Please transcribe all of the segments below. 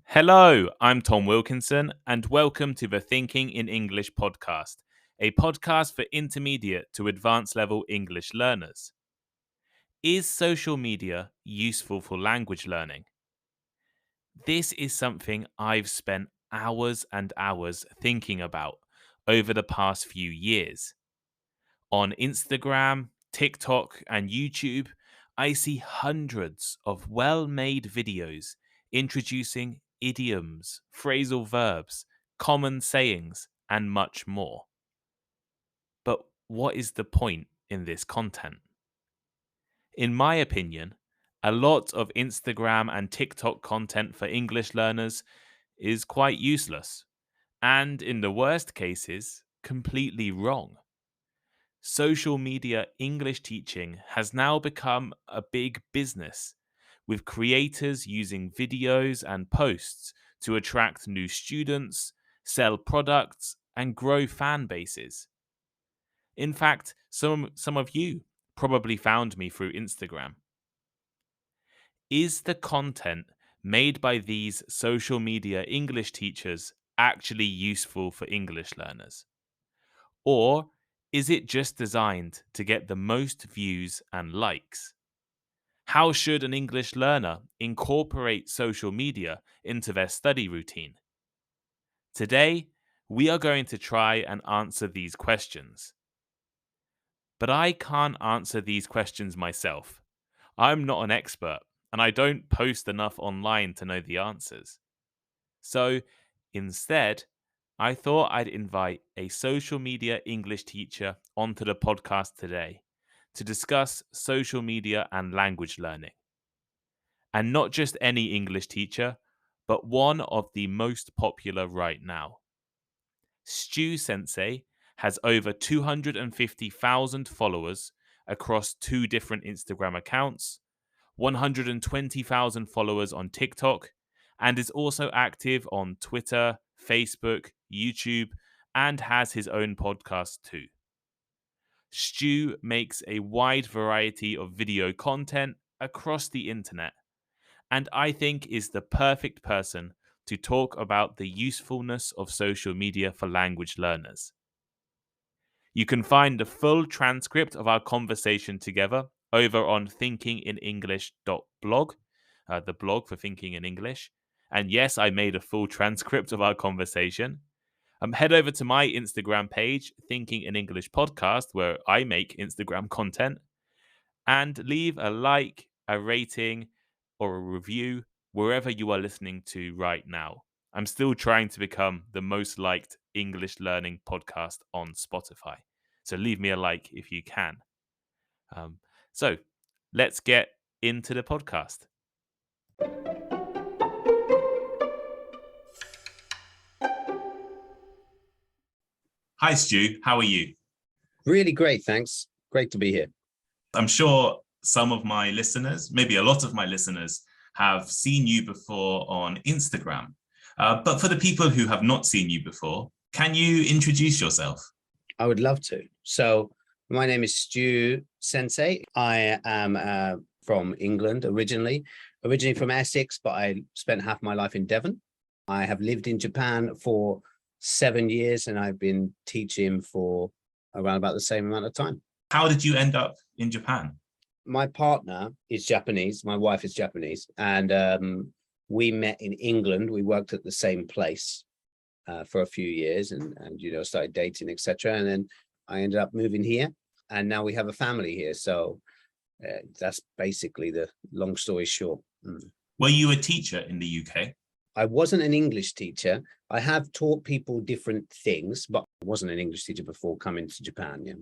Hello, I'm Tom Wilkinson, and welcome to the Thinking in English podcast, a podcast for intermediate to advanced level English learners. Is social media useful for language learning? This is something I've spent hours and hours thinking about over the past few years. On Instagram, TikTok, and YouTube, I see hundreds of well made videos introducing idioms, phrasal verbs, common sayings, and much more. But what is the point in this content? In my opinion, a lot of Instagram and TikTok content for English learners is quite useless, and in the worst cases, completely wrong. Social media English teaching has now become a big business, with creators using videos and posts to attract new students, sell products, and grow fan bases. In fact, some of you probably found me through Instagram. Is the content made by these social media English teachers actually useful for English learners? Or is it just designed to get the most views and likes? How should an English learner incorporate social media into their study routine? Today, we are going to try and answer these questions. But I can't answer these questions myself. I'm not an expert, and I don't post enough online to know the answers. So, instead, I thought I'd invite a social media English teacher onto the podcast today to discuss social media and language learning. And not just any English teacher, but one of the most popular right now. Sensei has over 250,000 followers across two different Instagram accounts, 120,000 followers on TikTok, and is also active on Twitter, Facebook, YouTube, and has his own podcast too. Stu makes a wide variety of video content across the internet, and I think is the perfect person to talk about the usefulness of social media for language learners. You can find the full transcript of our conversation together over on thinkinginenglish.blog, the blog for Thinking in English. And yes, I made a full transcript of our conversation. Head over to my Instagram page, Thinking in English Podcast, where I make Instagram content, and leave a like, a rating, or a review wherever you are listening to right now. I'm still trying to become the most liked English learning podcast on Spotify. So leave me a like if you can. So let's get into the podcast. Hi, Stu. How are you? Really great, thanks. Great to be here. I'm sure some of my listeners, maybe a lot of my listeners, have seen you before on Instagram. But for the people who have not seen you before, can you introduce yourself? I would love to. So my name is Stu Sensei. I am from England originally from Essex, but I spent half my life in Devon. I have lived in Japan for 7 years, and I've been teaching for around about the same amount of time. How did you end up in Japan? My partner is Japanese. My wife is Japanese, and we met in England. We worked at the same place for a few years, and started dating, etc. And then I ended up moving here, and now we have a family here. So that's basically the long story short. Were you a teacher in the UK? I wasn't an English teacher. I have taught people different things, but I wasn't an English teacher before coming to Japan. Yeah.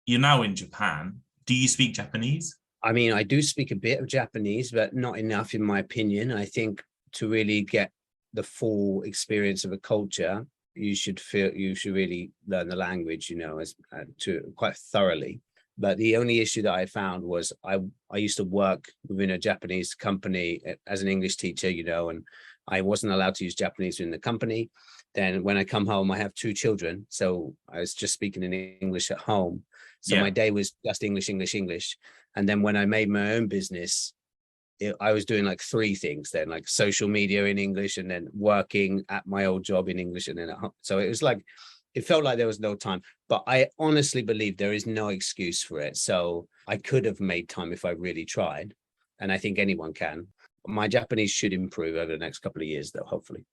You're now in Japan. Do you speak Japanese? I mean, I do speak a bit of Japanese, but not enough, in my opinion. I think to really get the full experience of a culture, you should really learn the language, to quite thoroughly. But the only issue that I found was I used to work within a Japanese company as an English teacher, and I wasn't allowed to use Japanese in the company. Then when I come home, I have 2 children. So I was just speaking in English at home. So my day was just English. And then when I made my own business, I was doing like three things then, like social media in English, and then working at my old job in English, and then at home. So it was like, it felt like there was no time. But I honestly believe there is no excuse for it. So I could have made time if I really tried, and I think anyone can. My Japanese should improve over the next couple of years, though, hopefully.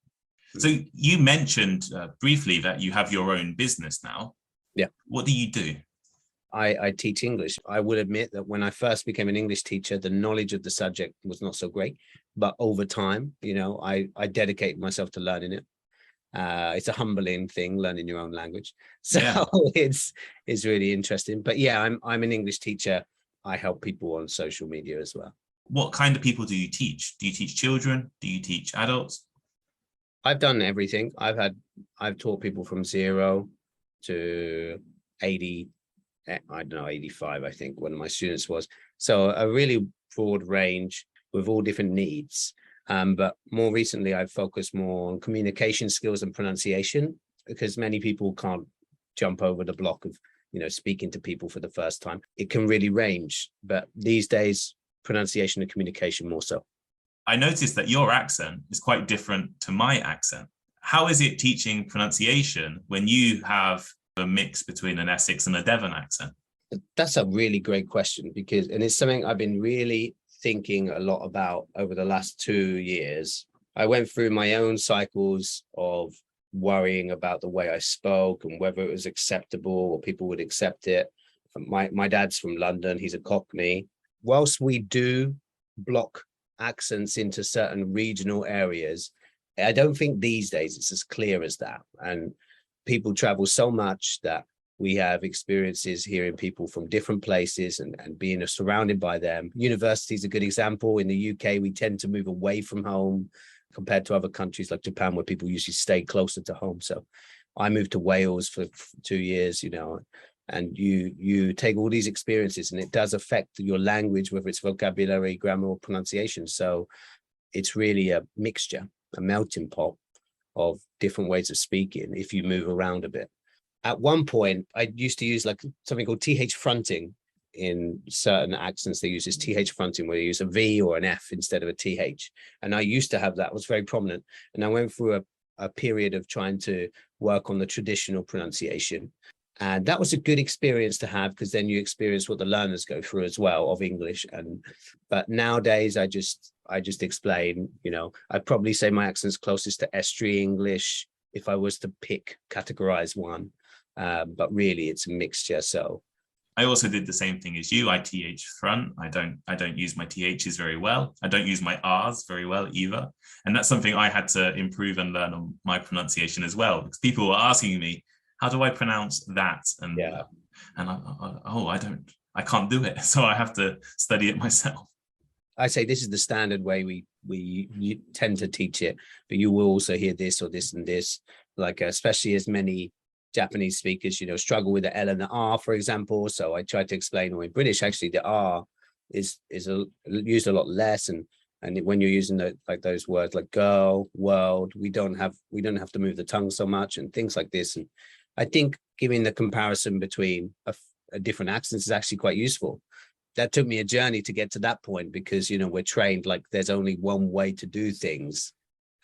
So you mentioned briefly that you have your own business now. Yeah. What do you do? I teach English. I will admit that when I first became an English teacher, the knowledge of the subject was not so great. But over time, I dedicated myself to learning it. It's a humbling thing, learning your own language. So Yeah. it's really interesting. But yeah, I'm an English teacher. I help people on social media as well. What kind of people do you teach? Do you teach children? Do you teach adults? I've done everything. I've taught people from 0 to 80. I don't know, 85, I think one of my students was. So a really broad range with all different needs. But more recently, I've focused more on communication skills and pronunciation, because many people can't jump over the block of, speaking to people for the first time. It can really range, but these days, pronunciation and communication more so. I noticed that your accent is quite different to my accent. How is it teaching pronunciation when you have a mix between an Essex and a Devon accent? That's a really great question, and it's something I've been really thinking a lot about over the last 2 years. I went through my own cycles of worrying about the way I spoke and whether it was acceptable or people would accept it. My dad's from London. He's a Cockney. Whilst we do block accents into certain regional areas, I don't think these days it's as clear as that. And people travel so much that we have experiences hearing people from different places and being surrounded by them. University is a good example. In the UK, we tend to move away from home compared to other countries like Japan, where people usually stay closer to home. So I moved to Wales for 2 years, and you take all these experiences and it does affect your language, whether it's vocabulary, grammar, or pronunciation. So it's really a mixture, a melting pot of different ways of speaking if you move around a bit. At one point, I used to use like something called TH fronting. In certain accents, they use this TH fronting where you use a V or an F instead of a TH. And I used to have that, it was very prominent. And I went through a period of trying to work on the traditional pronunciation. And that was a good experience to have, because then you experience what the learners go through as well of English. But nowadays, I just explain, I'd probably say my accent's closest to estuary English if I was to categorize one. But really, it's a mixture. So I also did the same thing as you. I TH front. I don't use my THs very well. I don't use my Rs very well either. And that's something I had to improve and learn on my pronunciation as well, because people were asking me, how do I pronounce that? And yeah. I can't do it. So I have to study it myself. I say this is the standard way we tend to teach it, but you will also hear this or this and this, like especially as many Japanese speakers, struggle with the L and the R, for example. So I tried to explain, or in British, actually, the R is used a lot less, and when you're using those words like girl, world, we don't have to move the tongue so much, and things like this. And I think giving the comparison between a different accents is actually quite useful. That took me a journey to get to that point, because we're trained like there's only one way to do things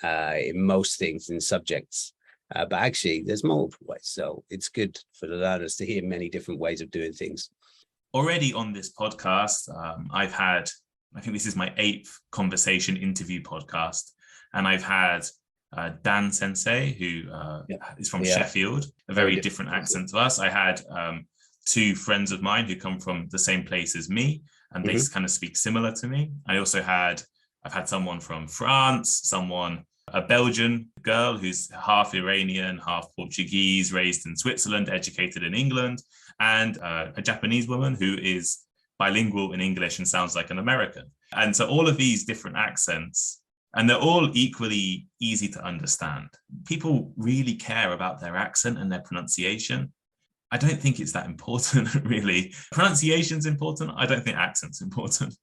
in most things in subjects. But actually, there's multiple ways. So it's good for the learners to hear many different ways of doing things. Already on this podcast, I think this is my 8th conversation interview podcast. And I've had Dan Sensei, who is from Sheffield, a very different accent to us. I had 2 friends of mine who come from the same place as me, and they kind of speak similar to me. I've had someone from France, a Belgian girl who's half Iranian, half Portuguese, raised in Switzerland, educated in England, and a Japanese woman who is bilingual in English and sounds like an American. And so all of these different accents, and they're all equally easy to understand. People really care about their accent and their pronunciation. I don't think it's that important, really. Pronunciation's important. I don't think accent's important.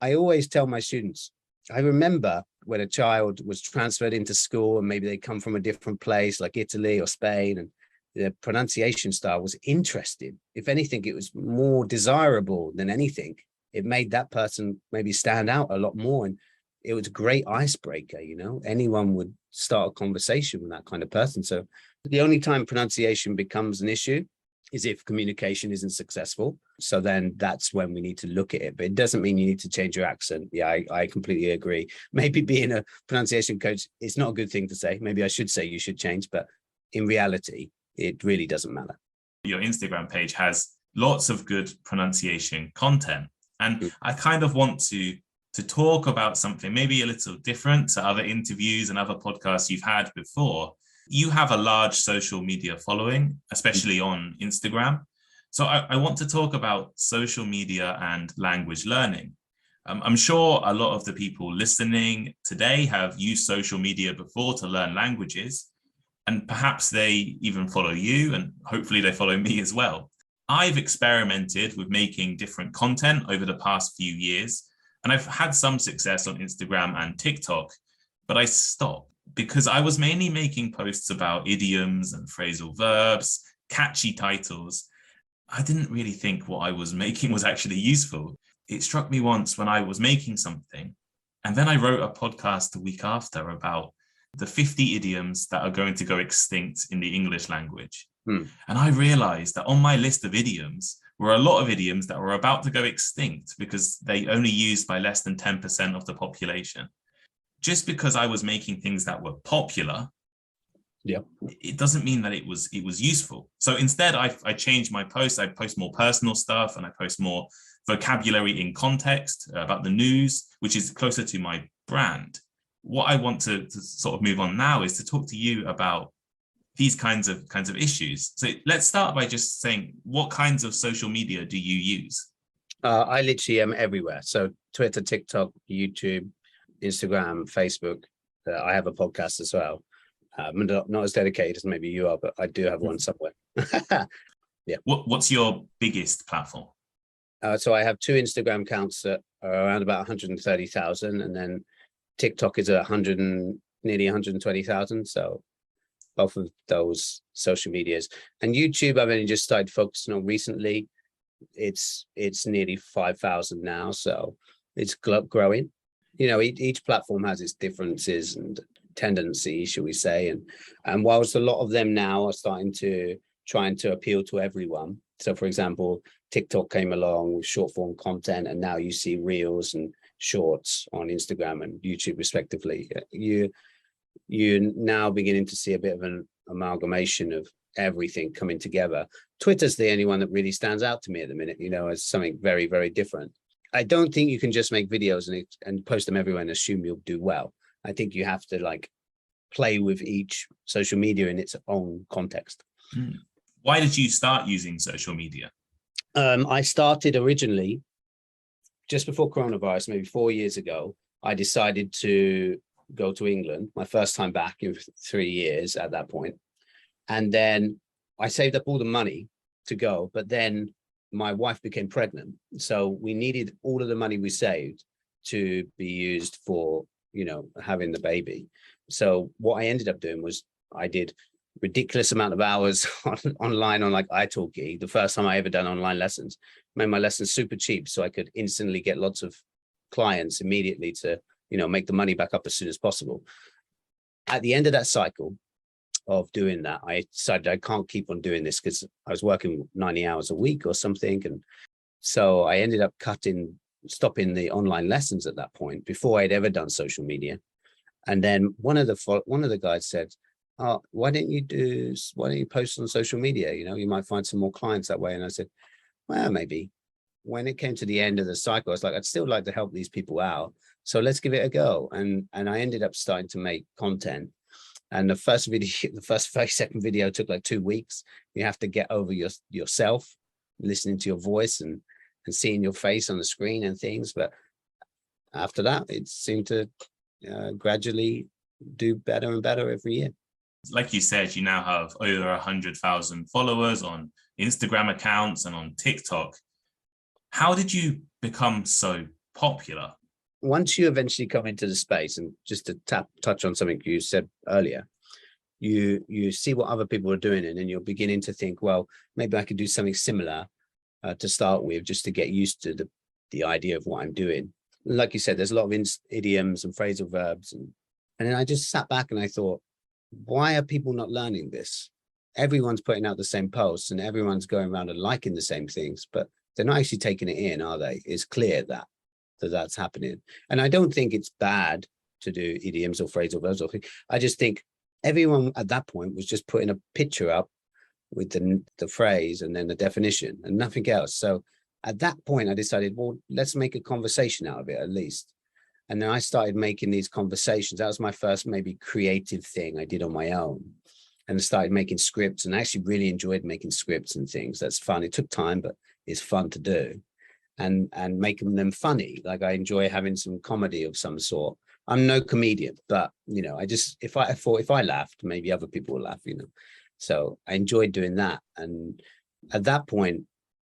I always tell my students, I remember when a child was transferred into school and maybe they come from a different place like Italy or Spain, and the pronunciation style was interesting. If anything, it was more desirable than anything. it made that person maybe stand out a lot more. And it was a great icebreaker, anyone would start a conversation with that kind of person. So the only time pronunciation becomes an issue is if communication isn't successful. So then that's when we need to look at it. But it doesn't mean you need to change your accent. Yeah, I completely agree. Maybe being a pronunciation coach, it's not a good thing to say. Maybe I should say you should change, but in reality, it really doesn't matter. Your Instagram page has lots of good pronunciation content. And I kind of want to talk about something maybe a little different to other interviews and other podcasts you've had before. You have a large social media following, especially on Instagram. So I want to talk about social media and language learning. I'm sure a lot of the people listening today have used social media before to learn languages, and perhaps they even follow you, and hopefully they follow me as well. I've experimented with making different content over the past few years, and I've had some success on Instagram and TikTok, but I stopped because I was mainly making posts about idioms and phrasal verbs, catchy titles. I didn't really think what I was making was actually useful. It struck me once when I was making something, and then I wrote a podcast the week after about the 50 idioms that are going to go extinct in the English language. And I realized that on my list of idioms were a lot of idioms that were about to go extinct because they only used by less than 10% of the population. Just because I was making things that were popular, it doesn't mean that it was useful. So instead, I changed my posts. I post more personal stuff, and I post more vocabulary in context about the news, which is closer to my brand. What I want to sort of move on now is to talk to you about these kinds of issues. So let's start by just saying, what kinds of social media do you use? I literally am everywhere. So Twitter, TikTok, YouTube, Instagram, Facebook. I have a podcast as well. I'm not as dedicated as maybe you are, but I do have one somewhere. Yeah. What's your biggest platform? So I have 2 Instagram accounts that are around about 130,000, and then TikTok is 100 and nearly 120,000. So both of those social medias, and YouTube I've only just started focusing on recently. It's nearly 5,000 now, so it's growing. Each platform has its differences and tendencies, shall we say, and whilst a lot of them now are trying to appeal to everyone. So for example, TikTok came along with short form content, and now you see reels and shorts on Instagram and YouTube respectively. You're now beginning to see a bit of an amalgamation of everything coming together. Twitter's the only one that really stands out to me at the minute, as something very, very different. I don't think you can just make videos and post them everywhere and assume you'll do well. I think you have to play with each social media in its own context. Why did you start using social media? I started originally just before coronavirus, maybe 4 years ago. I decided to go to England, my first time back in 3 years at that point. And then I saved up all the money to go, but then my wife became pregnant. So we needed all of the money we saved to be used for, having the baby. So what I ended up doing was I did ridiculous amount of hours online on italki. The first time I ever done online lessons, made my lessons super cheap so I could instantly get lots of clients immediately to make the money back up as soon as possible. At the end of that cycle of doing that, I decided I can't keep on doing this because I was working 90 hours a week or something. And so I ended up stopping the online lessons at that point before I'd ever done social media. And then one of the guys said, "Oh, why don't you post on social media? You might find some more clients that way." And I said, well, maybe. When it came to the end of the cycle, I was like, I'd still like to help these people out. So let's give it a go. And I ended up starting to make content. And the first 30-second video took 2 weeks. You have to get over yourself, listening to your voice and seeing your face on the screen and things. But after that, it seemed to gradually do better and better every year. Like you said, you now have over 100,000 followers on Instagram accounts and on TikTok. How did you become so popular? Once you eventually come into the space, and just to touch on something you said earlier, you see what other people are doing, and then you're beginning to think, well, maybe I could do something similar to start with, just to get used to the idea of what I'm doing. Like you said, there's a lot of idioms and phrasal verbs. And then I just sat back and I thought, why are people not learning this? Everyone's putting out the same posts and everyone's going around and liking the same things, but they're not actually taking it in, are they? It's clear that that's happening. And I don't think it's bad to do idioms or phrasal verbs. I just think everyone at that point was just putting a picture up with the phrase and then the definition and nothing else. So at that point, I decided, well, let's make a conversation out of it at least. And then I started making these conversations. That was my first maybe creative thing I did on my own. And I started making scripts, and I actually really enjoyed making scripts and things. That's fun. It took time, but it's fun to do. And making them funny. Like I enjoy having some comedy of some sort. I'm no comedian, but you know, if I laughed, maybe other people will laugh, you know. So I enjoyed doing that. And at that point,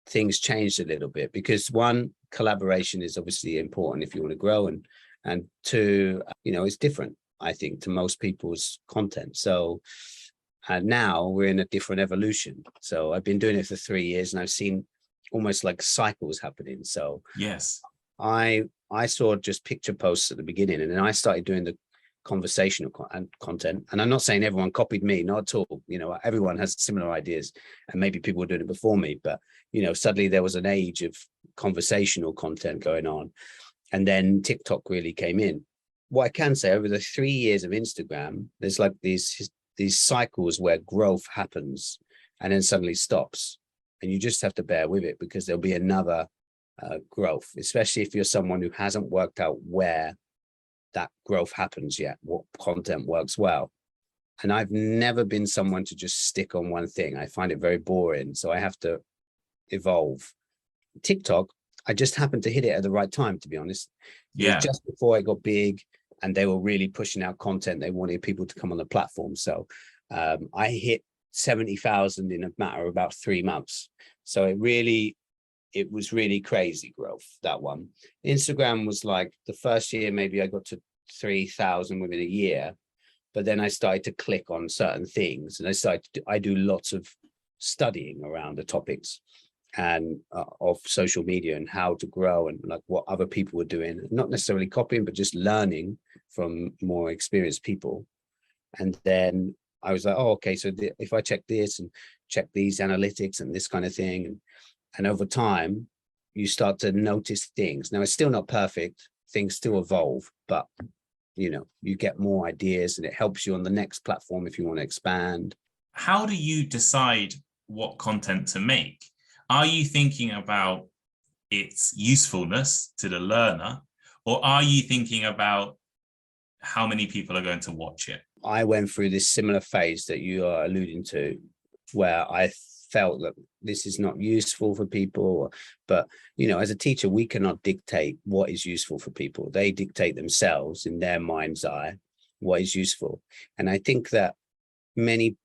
things changed a little bit because one, collaboration is obviously important if you want to grow, and two, you know, it's different, I think, to most people's content. So now we're in a different evolution. So I've been doing it for 3 years and I've seen almost like cycles happening. So Yes. I saw just picture posts at the beginning, and then I started doing the conversational content. And I'm not saying everyone copied me, not at all. You know, everyone has similar ideas, and maybe people were doing it before me. But you know, suddenly there was an age of conversational content going on, and then TikTok really came in. What I can say, over the 3 years of Instagram, there's like these cycles where growth happens and then suddenly stops, and you just have to bear with it because there'll be another growth, especially if you're someone who hasn't worked out where that growth happens yet, what content works well. And I've never been someone to just stick on one thing. I find it very boring, so I have to evolve. TikTok, I just happened to hit it at the right time, to be honest. It was just before it got big and they were really pushing out content. They wanted people to come on the platform. So I hit 70,000 in a matter of about 3 months. So it was really crazy growth, that one. Instagram was like the first year, maybe I got to 3,000 within a year, but then I started to click on certain things, and I do lots of studying around the topics and of social media and how to grow and like what other people were doing, not necessarily copying, but just learning from more experienced people. And then I was like, oh, okay, so if I check this and check these analytics and this kind of thing, and over time, you start to notice things. Now, it's still not perfect. Things still evolve, but, you know, you get more ideas and it helps you on the next platform if you want to expand. How do you decide what content to make? Are you thinking about its usefulness to the learner, or are you thinking about how many people are going to watch it? I went through this similar phase that you are alluding to, where I felt that this is not useful for people. But, you know, as a teacher, we cannot dictate what is useful for people. They dictate themselves in their mind's eye what is useful. And I think that many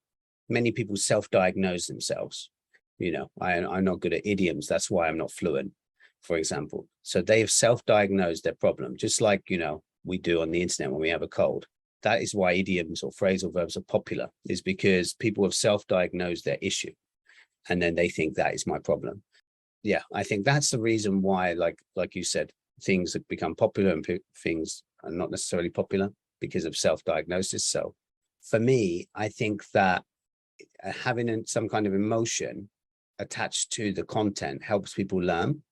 people self-diagnose themselves. You know, I'm not good at idioms. That's why I'm not fluent, for example. So they have self-diagnosed their problem, just like, you know, we do on the internet when we have a cold. That is why idioms or phrasal verbs are popular, is because people have self-diagnosed their issue. And then they think that is my problem. Yeah, I think that's the reason why, like you said, things have become popular and things are not necessarily popular because of self-diagnosis. So for me, I think that having some kind of emotion attached to the content helps people learn.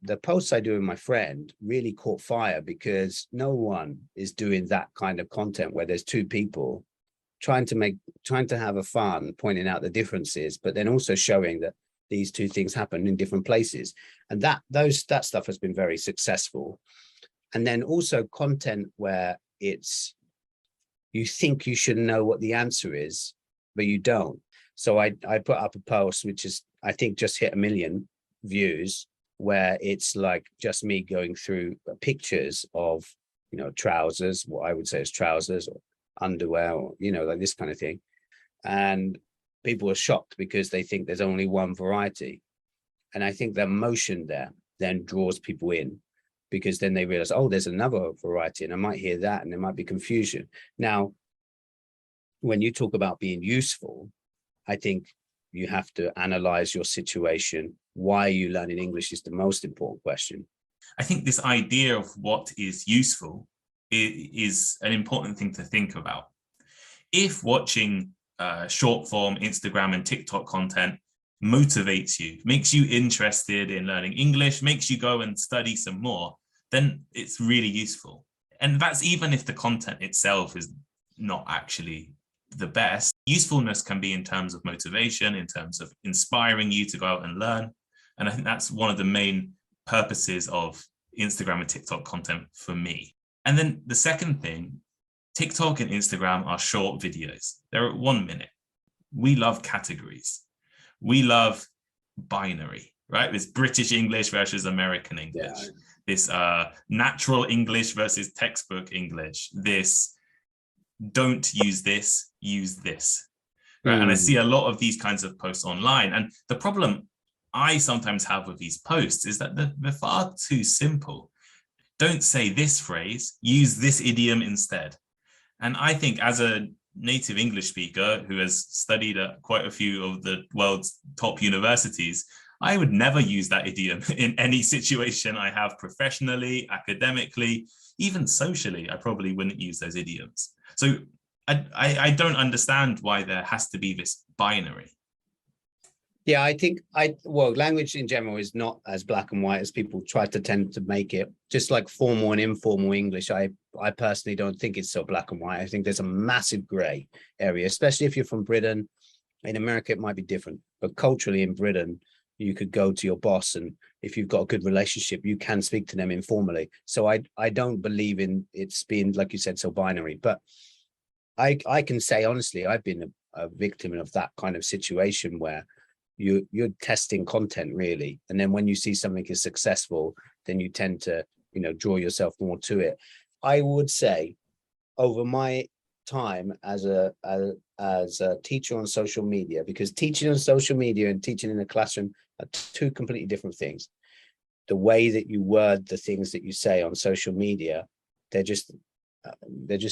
The posts I do with my friend really caught fire because no one is doing that kind of content where there's two people trying to have a fun, pointing out the differences, but then also showing that these two things happen in different places. And that stuff has been very successful. And then also content where you think you should know what the answer is, but you don't. So I put up a post, which is, I think, just hit 1 million views, where it's like just me going through pictures of, you know, trousers, what I would say is trousers or underwear, or, you know, like this kind of thing. And people are shocked because they think there's only one variety. And I think the emotion there then draws people in, because then they realize, oh, there's another variety and I might hear that and there might be confusion. Now, when you talk about being useful, I think you have to analyze your situation. Why are you learning English is the most important question. I think this idea of what is useful is an important thing to think about. If watching short form Instagram and TikTok content motivates you, makes you interested in learning English, makes you go and study some more, then it's really useful. And that's even if the content itself is not actually the best. Usefulness can be in terms of motivation, in terms of inspiring you to go out and learn. And I think that's one of the main purposes of Instagram and TikTok content for me. And then the second thing, TikTok and Instagram are short videos. They're 1 minute. We love categories. We love binary, right? This British English versus American English. Yeah. This natural English versus textbook English. This don't use this, use this. Right? And I see a lot of these kinds of posts online. And the problem I sometimes have with these posts is that they're far too simple. Don't say this phrase, use this idiom instead. And I think as a native English speaker who has studied at quite a few of the world's top universities, I would never use that idiom in any situation I have professionally, academically, even socially. I probably wouldn't use those idioms. So I don't understand why there has to be this binary. Yeah, I think language in general is not as black and white as people try to tend to make it. Just like formal and informal English, I personally don't think it's so black and white. I think there's a massive gray area, especially if you're from Britain. In America, it might be different, but culturally in Britain, you could go to your boss, and if you've got a good relationship, you can speak to them informally. So I don't believe in it's being, like you said, so binary. But I can say honestly, I've been a victim of that kind of situation where you're testing content really, and then when you see something is successful, then you tend to draw yourself more to it. I would say over my time as a teacher on social media, because teaching on social media and teaching in a classroom are two completely different things. The way that you word the things that you say on social media, they're just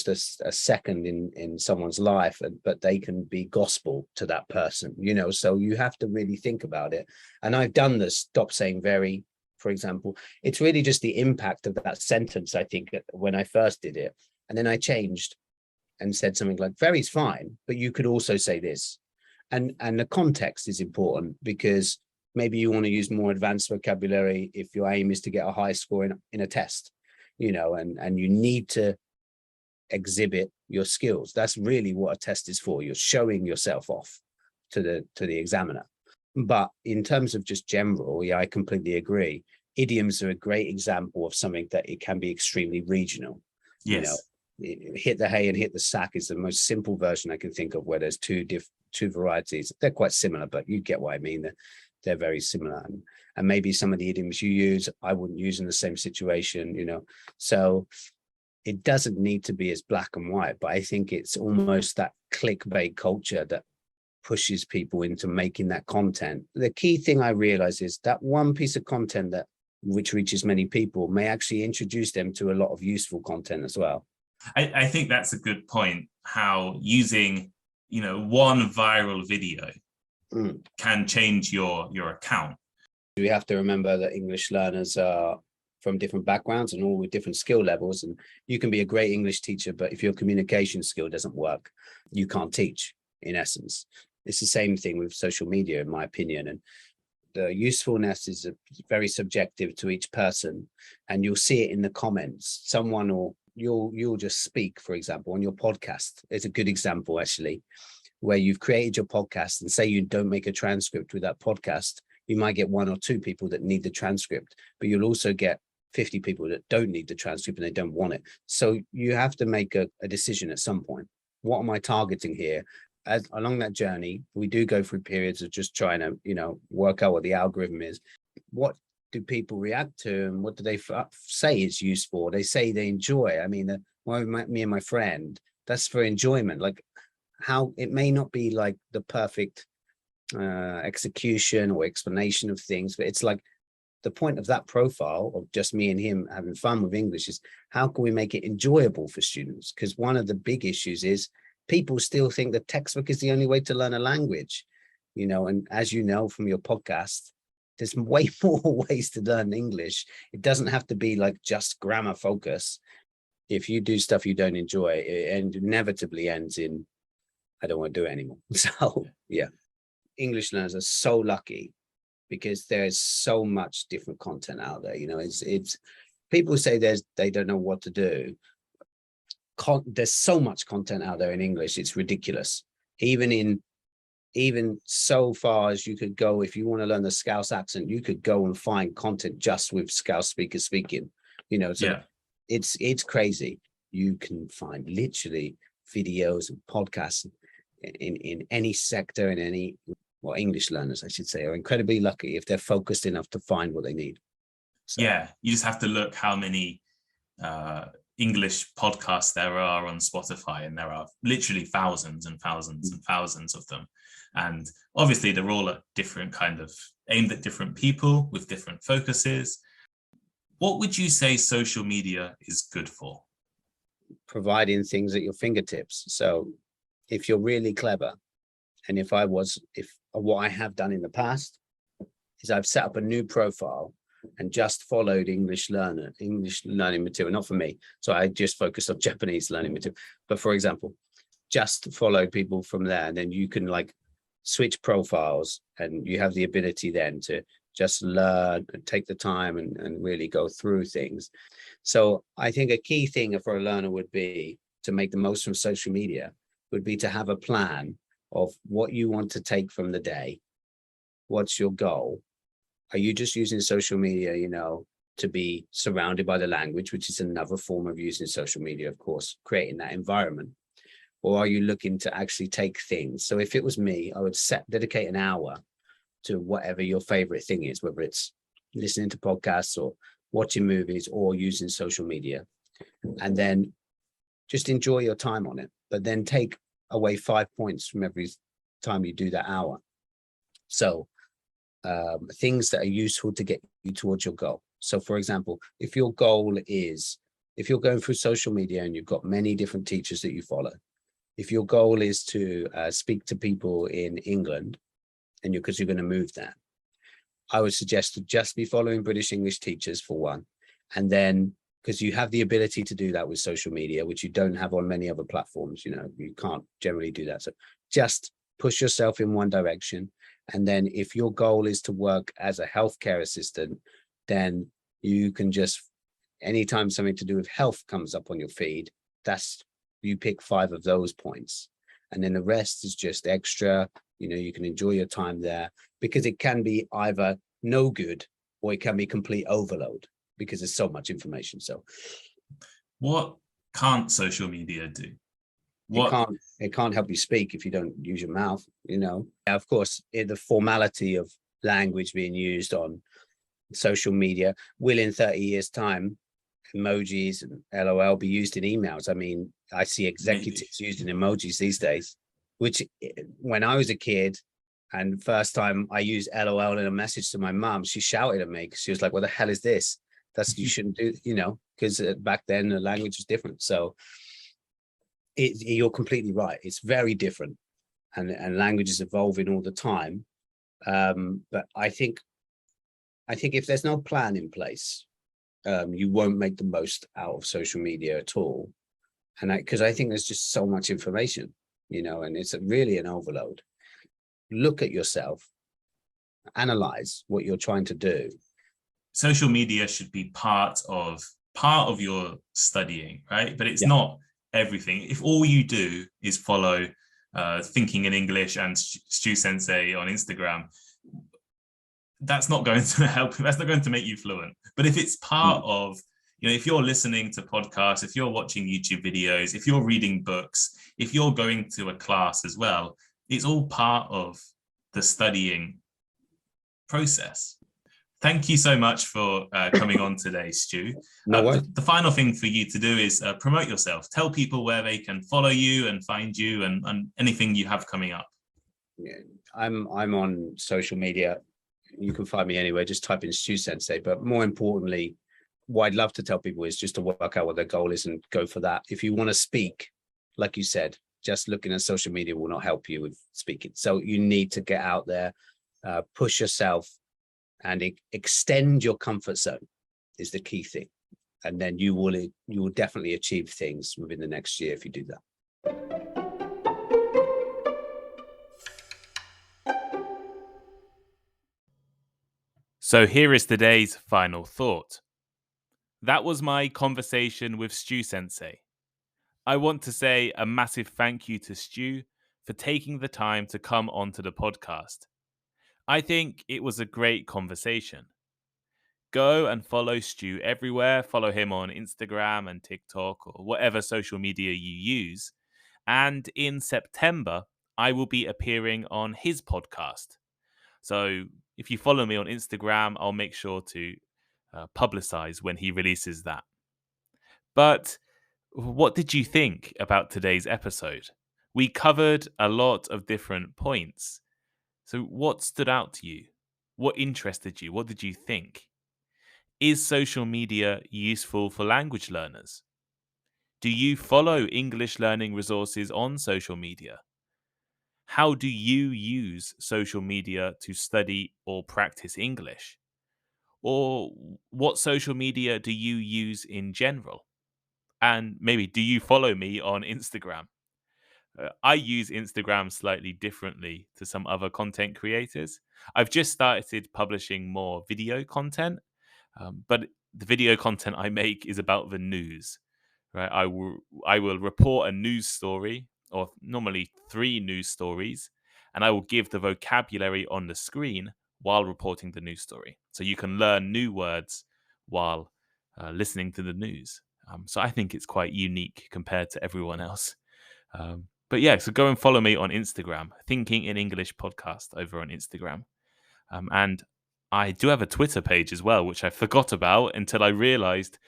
a second in someone's life, but they can be gospel to that person, so you have to really think about it. And I've done this, stop saying very, for example. It's really just the impact of that sentence, I think, when I first did it. And then I changed and said something like very's fine, but you could also say this. And the context is important, because maybe you want to use more advanced vocabulary if your aim is to get a high score in a test, and you need to exhibit your skills. That's really what a test is for. You're showing yourself off to the examiner. But in terms of just general, yeah, I completely agree. Idioms are a great example of something that it can be extremely regional. Yes. Hit the hay and hit the sack is the most simple version I can think of, where there's two varieties. They're quite similar, but you get what I mean. They're very similar. And maybe some of the idioms you use, I wouldn't use in the same situation, So it doesn't need to be as black and white, but I think it's almost that clickbait culture that pushes people into making that content. The key thing I realize is that one piece of content which reaches many people may actually introduce them to a lot of useful content as well. I think that's a good point, how using, one viral video can change your account. We have to remember that English learners are from different backgrounds and all with different skill levels. And you can be a great English teacher, but if your communication skill doesn't work, you can't teach, in essence. It's the same thing with social media, in my opinion. And the usefulness is very subjective to each person. And you'll see it in the comments. Someone you'll just speak, for example, on your podcast. It's a good example, actually, where you've created your podcast and say you don't make a transcript with that podcast. You might get 1 or 2 people that need the transcript, but you'll also get 50 people that don't need the transcript and they don't want it. So you have to make a decision at some point. What am I targeting here? Along that journey, we do go through periods of just trying to, work out what the algorithm is. What do people react to, and what do they say is useful? They say they enjoy. I mean, me and my friend, that's for enjoyment. Like, how it may not be like the perfect execution or explanation of things, but it's like the point of that profile of just me and him having fun with English is how can we make it enjoyable for students? Because one of the big issues is people still think the textbook is the only way to learn a language, and as you know from your podcast, there's way more ways to learn English. It doesn't have to be like just grammar focus. If you do stuff you don't enjoy, it inevitably ends in, I don't want to do it anymore. So yeah, English learners are so lucky because there's so much different content out there. You know, it's people say they don't know what to do. There's so much content out there in English, it's ridiculous. Even so far as you could go, if you want to learn the Scouse accent, you could go and find content just with Scouse speakers speaking, you know. So it's crazy. You can find literally videos and podcasts in any sector, in any, well, English learners, I should say, are incredibly lucky if they're focused enough to find what they need. So. Yeah, you just have to look how many English podcasts there are on Spotify, and there are literally thousands and thousands and thousands of them. And obviously they're all at different kind of aimed at different people with different focuses. What would you say social media is good for? Providing things at your fingertips. So if you're really clever, and if what I have done in the past is I've set up a new profile and just followed English learning material, not for me. So I just focused on Japanese learning material. But for example, just followed people from there. And then you can like switch profiles, and you have the ability then to just learn and take the time and really go through things. So I think a key thing for a learner would be to make the most from social media would be to have a plan of what you want to take from the day. What's your goal? Are you just using social media, you know, to be surrounded by the language, which is another form of using social media, of course, creating that environment? Or are you looking to actually take things? So if it was me, I would dedicate an hour to whatever your favorite thing is, whether it's listening to podcasts or watching movies or using social media, and then just enjoy your time on it, but then take away 5 points from every time you do that hour. So things that are useful to get you towards your goal. So for example, if your goal is, if you're going through social media and you've got many different teachers that you follow, if your goal is to speak to people in England, and because you're going to move there, I would suggest to just be following British English teachers for one. And then, because you have the ability to do that with social media, which you don't have on many other platforms, you know, you can't generally do that. So just push yourself in one direction. And then if your goal is to work as a healthcare assistant, then you can just, anytime something to do with health comes up on your feed, you pick 5 of those points. And then the rest is just extra, you know, you can enjoy your time there, because it can be either no good or it can be complete overload because there's so much information. So what can't social media do? It can't help you speak if you don't use your mouth, you know. Of course, the formality of language being used on social media will in 30 years time, emojis and LOL be used in emails. I mean, I see executives using emojis these days, which when I was a kid and first time I used LOL in a message to my mom, she shouted at me because she was like, what the hell is this? You shouldn't do, you know, because back then the language was different. So you're completely right. It's very different, and language is evolving all the time. But I think if there's no plan in place, you won't make the most out of social media at all. And because I think there's just so much information, you know, and it's really an overload. Look at yourself, analyze what you're trying to do. Social media should be part of your studying, right? But it's not everything. If all you do is follow Thinking in English and Stu Sensei on Instagram, that's not going to help. That's not going to make you fluent. But if it's part of, you know, if you're listening to podcasts, if you're watching YouTube videos, if you're reading books, if you're going to a class as well, it's all part of the studying process. Thank you so much for coming on today, Stu. The final thing for you to do is promote yourself. Tell people where they can follow you and find you, and anything you have coming up. Yeah, I'm on social media. You can find me anywhere. Just type in Stu Sensei. But more importantly, what I'd love to tell people is just to work out what their goal is and go for that. If you want to speak, like you said, just looking at social media will not help you with speaking. So you need to get out there, push yourself, and extend your comfort zone is the key thing. And then you will definitely achieve things within the next year if you do that. So here is today's final thought. That was my conversation with Stu Sensei. I want to say a massive thank you to Stu for taking the time to come onto the podcast. I think it was a great conversation. Go and follow Stu everywhere. Follow him on Instagram and TikTok or whatever social media you use. And in September, I will be appearing on his podcast. So if you follow me on Instagram, I'll make sure to publicize when he releases that. But what did you think about today's episode? We covered a lot of different points. So, what stood out to you? What interested you? What did you think? Is social media useful for language learners? Do you follow English learning resources on social media? How do you use social media to study or practice English? Or what social media do you use in general? And maybe do you follow me on Instagram? I use Instagram slightly differently to some other content creators. I've just started publishing more video content, but the video content I make is about the news. Right, I will report a news story, or normally 3 news stories, and I will give the vocabulary on the screen while reporting the news story, so you can learn new words while listening to the news. So I think it's quite unique compared to everyone else. But yeah, so go and follow me on Instagram, Thinking in English Podcast over on Instagram. And I do have a Twitter page as well, which I forgot about until I realized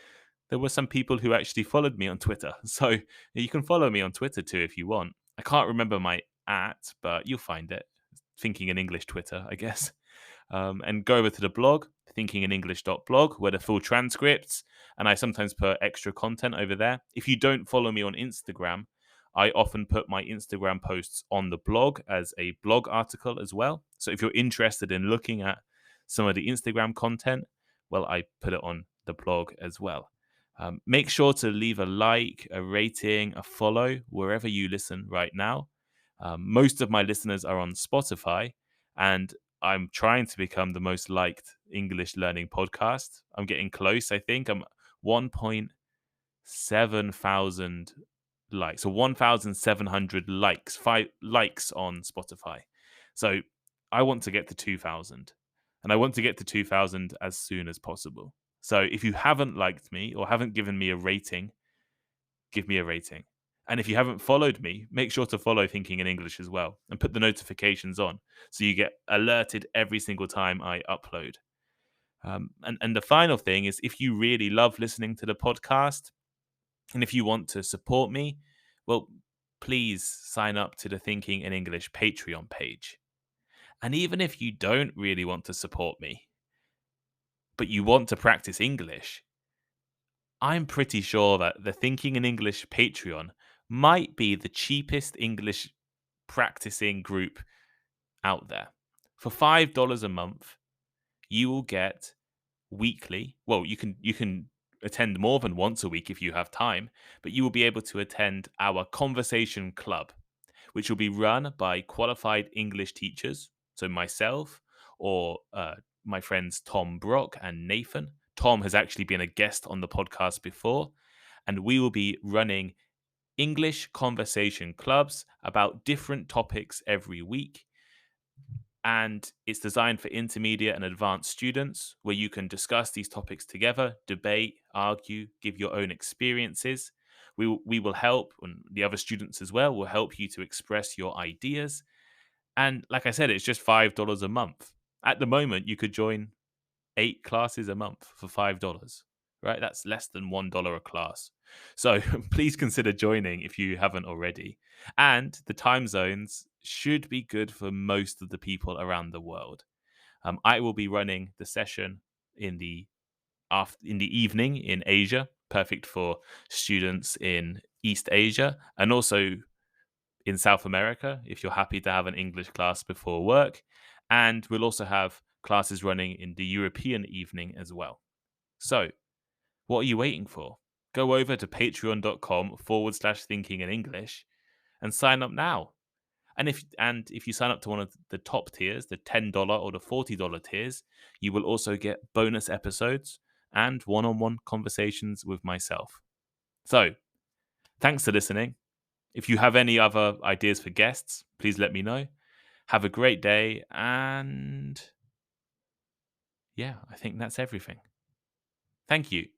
there were some people who actually followed me on Twitter. So you can follow me on Twitter too if you want. I can't remember my at, but you'll find it. Thinking in English Twitter, I guess. And go over to the blog, thinkinginenglish.blog, where the full transcripts, and I sometimes put extra content over there. If you don't follow me on Instagram, I often put my Instagram posts on the blog as a blog article as well. So if you're interested in looking at some of the Instagram content, well, I put it on the blog as well. Make sure to leave a like, a rating, a follow wherever you listen right now. Most of my listeners are on Spotify, and I'm trying to become the most liked English learning podcast. I'm getting close, I think. I'm 1.7 thousand likes, so 1,700 likes, 5 likes on Spotify. So I want to get to 2,000, and I want to get to 2,000 as soon as possible. So if you haven't liked me or haven't given me a rating, give me a rating. And if you haven't followed me, make sure to follow Thinking in English as well and put the notifications on so you get alerted every single time I upload. And the final thing is, if you really love listening to the podcast and if you want to support me, well, please sign up to the Thinking in English Patreon page. And even if you don't really want to support me, but you want to practice English, I'm pretty sure that the Thinking in English Patreon might be the cheapest English practicing group out there. For $5 a month, you will get weekly. Well, you can attend more than once a week if you have time, but you will be able to attend our conversation club, which will be run by qualified English teachers. So myself or my friends Tom Brock and Nathan. Tom has actually been a guest on the podcast before, and we will be running English conversation clubs about different topics every week. And it's designed for intermediate and advanced students where you can discuss these topics together, debate, argue, give your own experiences. We will help, and the other students as well will help you to express your ideas. And like I said, it's just $5 a month. At the moment, you could join 8 classes a month for $5, right? That's less than $1 a class. So please consider joining if you haven't already. And the time zones should be good for most of the people around the world. I will be running the session in the evening in Asia, perfect for students in East Asia, and also in South America if you're happy to have an English class before work. And we'll also have classes running in the European evening as well. So, what are you waiting for? Go over to patreon.com/thinking in English and sign up now. And if you sign up to one of the top tiers, the $10 or the $40 tiers, you will also get bonus episodes and one-on-one conversations with myself. So, thanks for listening. If you have any other ideas for guests, please let me know. Have a great day, and yeah, I think that's everything. Thank you.